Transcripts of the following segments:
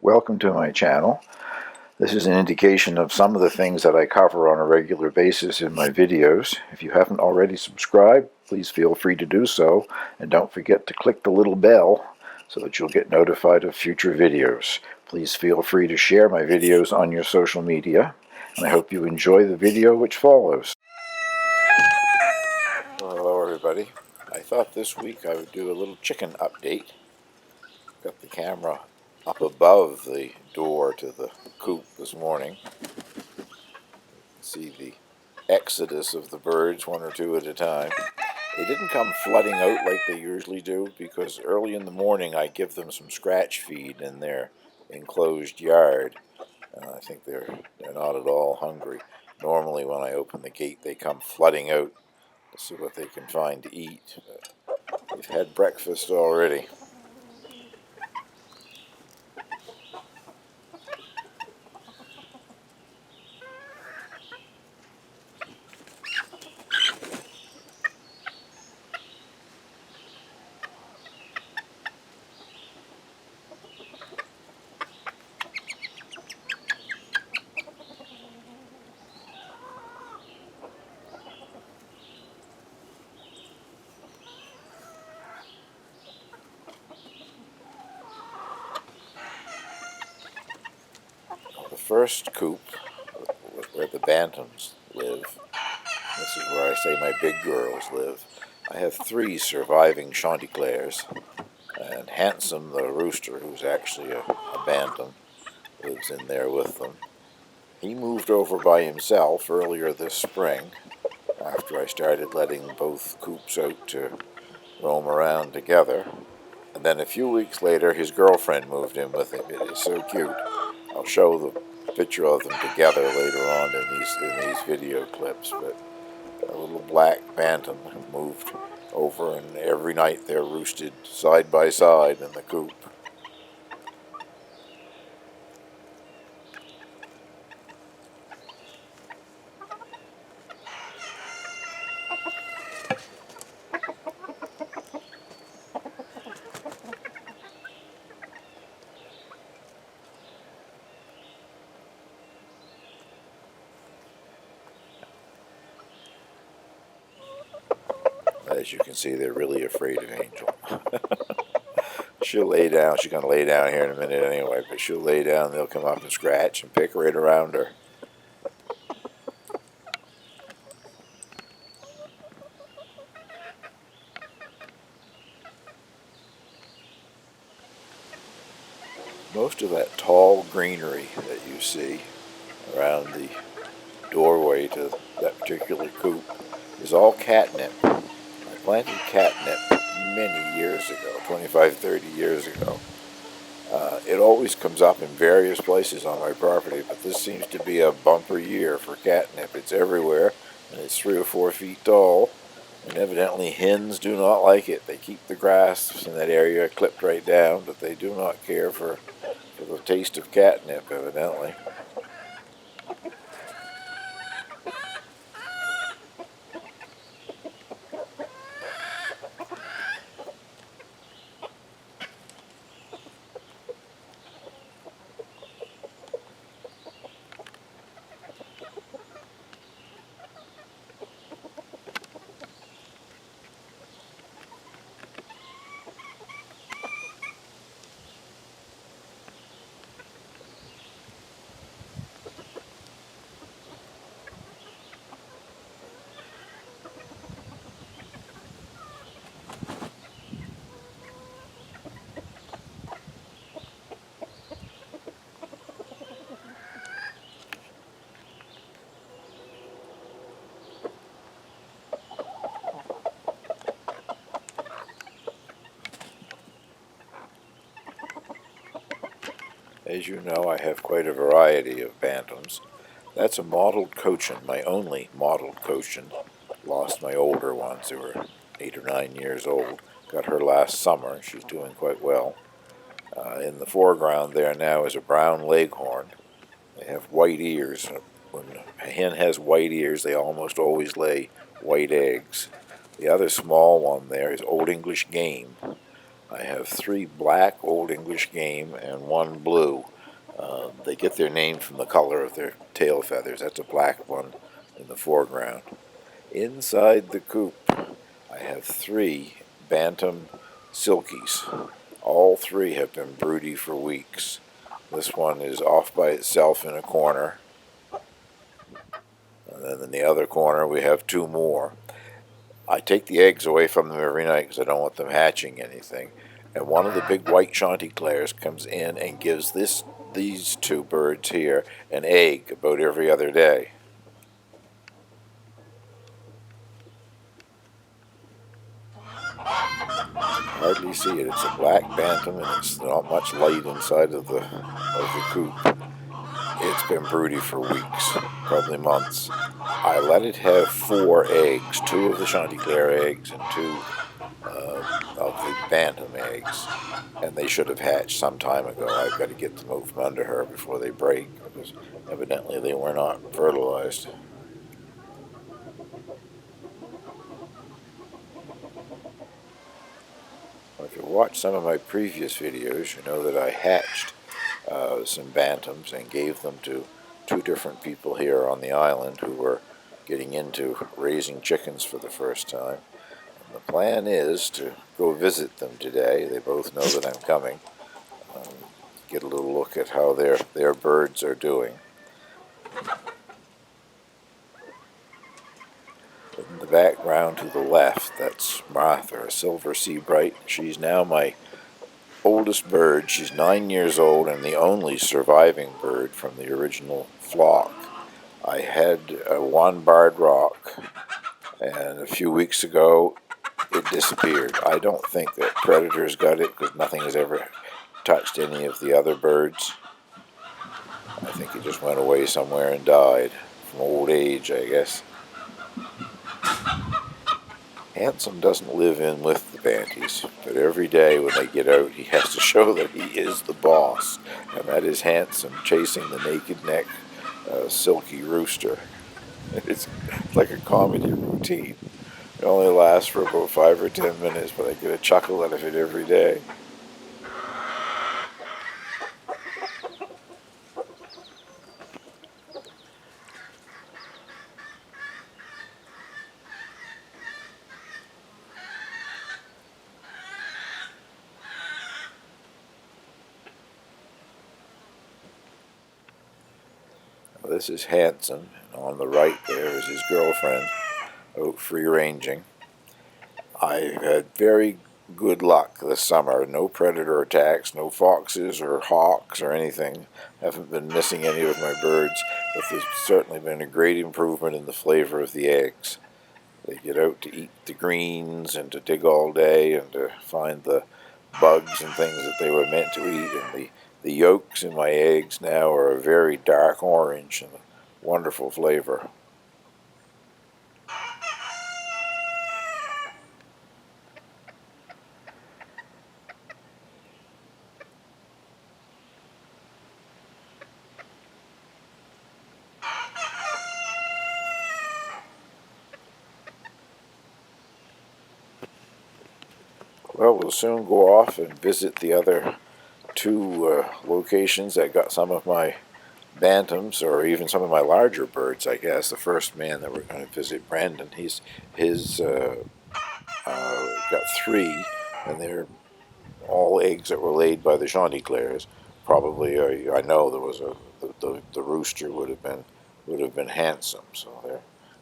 Welcome to my channel. This is an indication of some of the things that I cover on a regular basis in my videos. If you haven't already subscribed, please feel free to do so, and don't forget to click the little bell so that you'll get notified of future videos. Please feel free to share my videos on your social media, and I hope you enjoy the video which follows. Hello everybody. I thought this week I would do a little chicken update. Got the camera up above the door to the coop this morning. See the exodus of the birds, one or two at a time. They didn't come flooding out like they usually do, because early in the morning I give them some scratch feed in their enclosed yard. I think they're not at all hungry. Normally when I open the gate they come flooding out to see what they can find to eat. But they've had breakfast already. The first coop was where the bantams live. This is where I say my big girls live. I have 3 surviving Chanticleers, and Handsome the rooster, who's actually a bantam, lives in there with them. He moved over by himself earlier this spring, after I started letting both coops out to roam around together. And then a few weeks later, his girlfriend moved in with him. It is so cute. I'll show the picture of them together later on in these video clips. But a little black bantam moved over, and every night they're roosted side by side in the coop. As you can see, they're really afraid of Angel. She'll lay down. She's going to lay down here in a minute anyway, but she'll lay down and they'll come up and scratch and pick right around her. Most of that tall greenery that you see around the doorway to that particular coop is all catnip. I planted catnip many years ago, 25, 30 years ago. It always comes up in various places on my property, but this seems to be a bumper year for catnip. It's everywhere, and it's 3 or 4 feet tall, and evidently hens do not like it. They keep the grass in that area clipped right down, but they do not care for the taste of catnip, evidently. As you know, I have quite a variety of bantams. That's a mottled cochin, my only mottled cochin. Lost my older ones who were 8 or 9 years old. Got her last summer. She's doing quite well. In the foreground there now is a brown leghorn. They have white ears. When a hen has white ears, they almost always lay white eggs. The other small one there is Old English Game. I have 3 black Old English game and 1 blue. They get their name from the color of their tail feathers. That's a black one in the foreground. Inside the coop, I have 3 bantam silkies. All 3 have been broody for weeks. This one is off by itself in a corner. And then in the other corner we have 2 more. I take the eggs away from them every night because I don't want them hatching anything. And one of the big white chanticleers comes in and gives these 2 birds here an egg about every other day. Hardly see it. It's a black bantam and it's not much light inside of the coop. It's been broody for weeks, probably months. I let it have 4 eggs, 2 of the chanticleer eggs and 2 of the bantam eggs, and they should have hatched some time ago. I've got to get them out from under her before they break, because evidently they were not fertilized. If you watch some of my previous videos, you know that I hatched some bantams and gave them to 2 different people here on the island who were getting into raising chickens for the first time. And the plan is to go visit them today. They both know that I'm coming. Get a little look at how their birds are doing. In the background to the left, that's Martha, a silver seabright. She's now my oldest bird. She's 9 years old and the only surviving bird from the original flock. I had one barred rock, and a few weeks ago it disappeared. I don't think that predators got it because nothing has ever touched any of the other birds. I think it just went away somewhere and died from old age, I guess. Handsome doesn't live in with the banties, but every day when they get out he has to show that he is the boss, and that is Handsome chasing the naked neck silky rooster. It's like a comedy routine. It only lasts for about 5 or 10 minutes, but I get a chuckle out of it every day. This is Handsome, and on the right there is his girlfriend out free ranging. I had very good luck this summer. No predator attacks, no foxes or hawks or anything. Haven't been missing any of my birds, but there's certainly been a great improvement in the flavor of the eggs. They get out to eat the greens and to dig all day and to find the bugs and things that they were meant to eat. And the yolks in my eggs now are a very dark orange and a wonderful flavor. Well, we'll soon go off and visit the other 2 locations that got some of my bantams, or even some of my larger birds, I guess. The first man that we're going to visit, Brandon, he's got 3, and they're all eggs that were laid by the chanticleers. Probably, I know there was the rooster would have been Handsome.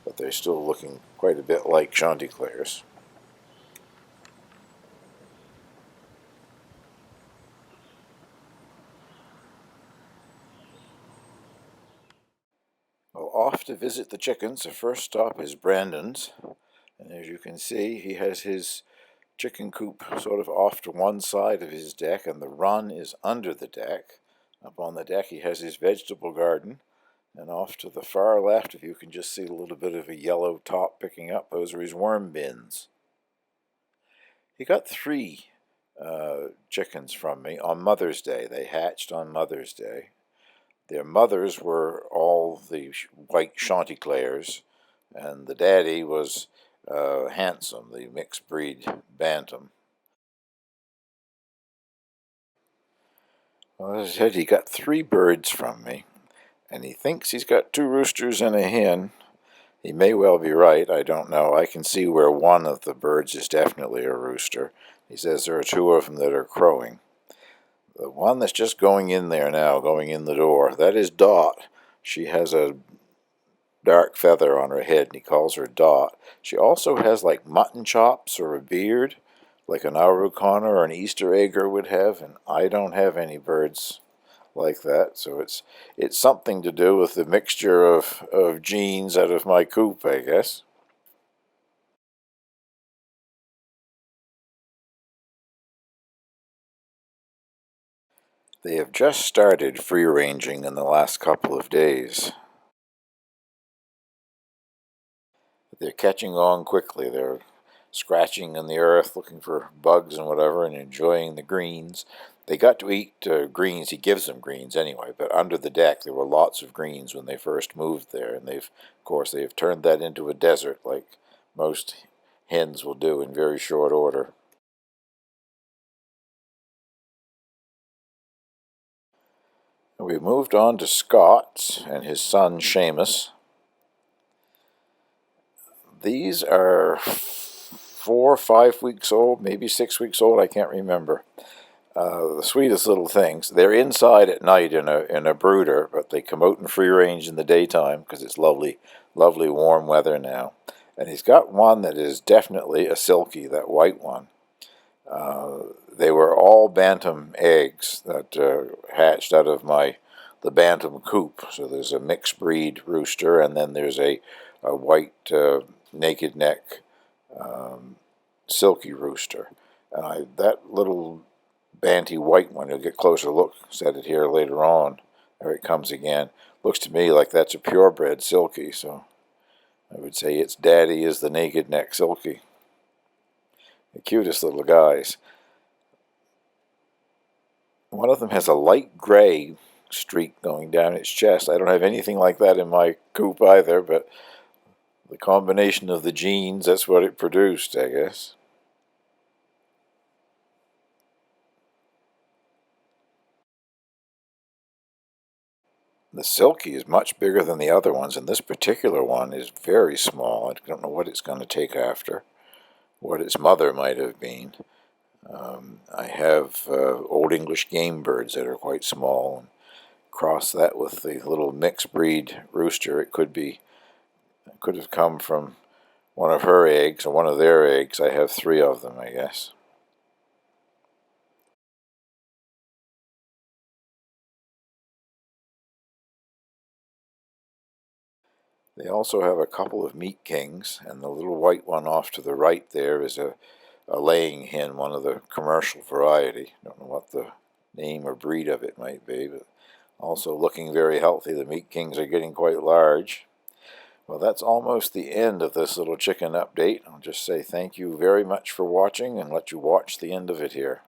But they're still looking quite a bit like chanticleers. Well, off to visit the chickens. The first stop is Brandon's, and as you can see, he has his chicken coop sort of off to one side of his deck, and the run is under the deck. Up on the deck he has his vegetable garden, and off to the far left, if you can just see a little bit of a yellow top picking up, those are his worm bins. He got 3 chickens from me on Mother's Day. They hatched on Mother's Day. Their mothers were all the white chanticleers, and the daddy was Handsome, the mixed breed bantam. Well, as I said, he got 3 birds from me, and he thinks he's got 2 roosters and a hen. He may well be right, I don't know. I can see where one of the birds is definitely a rooster. He says there are 2 of them that are crowing. The one that's just going in there now, going in the door, that is Dot. She has a dark feather on her head, and he calls her Dot. She also has like mutton chops or a beard, like an Aurukana or an Easter egger would have, and I don't have any birds like that, so it's something to do with the mixture of genes out of my coop, I guess. They have just started free-ranging in the last couple of days. They're catching on quickly. They're scratching in the earth, looking for bugs and whatever, and enjoying the greens. They got to eat greens. He gives them greens anyway, but under the deck there were lots of greens when they first moved there, and of course, they've turned that into a desert like most hens will do in very short order. We moved on to Scott and his son Seamus. These are 4 or 5 weeks old, maybe 6 weeks old, I can't remember. The sweetest little things. They're inside at night in a brooder, but they come out in free range in the daytime because it's lovely, lovely warm weather now. And he's got one that is definitely a silky, that white one. They were all bantam eggs that hatched out of the bantam coop. So there's a mixed breed rooster, and then there's a white naked neck silky rooster. And that little banty white one, you'll get closer look, said it here later on. There it comes again. Looks to me like that's a purebred silky, so I would say its daddy is the naked neck silky. The cutest little guys. One of them has a light gray streak going down its chest. I don't have anything like that in my coop either, but the combination of the genes, that's what it produced, I guess. The silky is much bigger than the other ones, and this particular one is very small. I don't know what it's going to take after, what its mother might have been. I have Old English game birds that are quite small, and cross that with the little mixed breed rooster. It could have come from one of her eggs or one of their eggs. I have 3 of them, I guess. They also have a couple of meat kings, and the little white one off to the right there is a laying hen, one of the commercial variety. I don't know what the name or breed of it might be, but also looking very healthy. The meat kings are getting quite large. Well, that's almost the end of this little chicken update. I'll just say thank you very much for watching and let you watch the end of it here.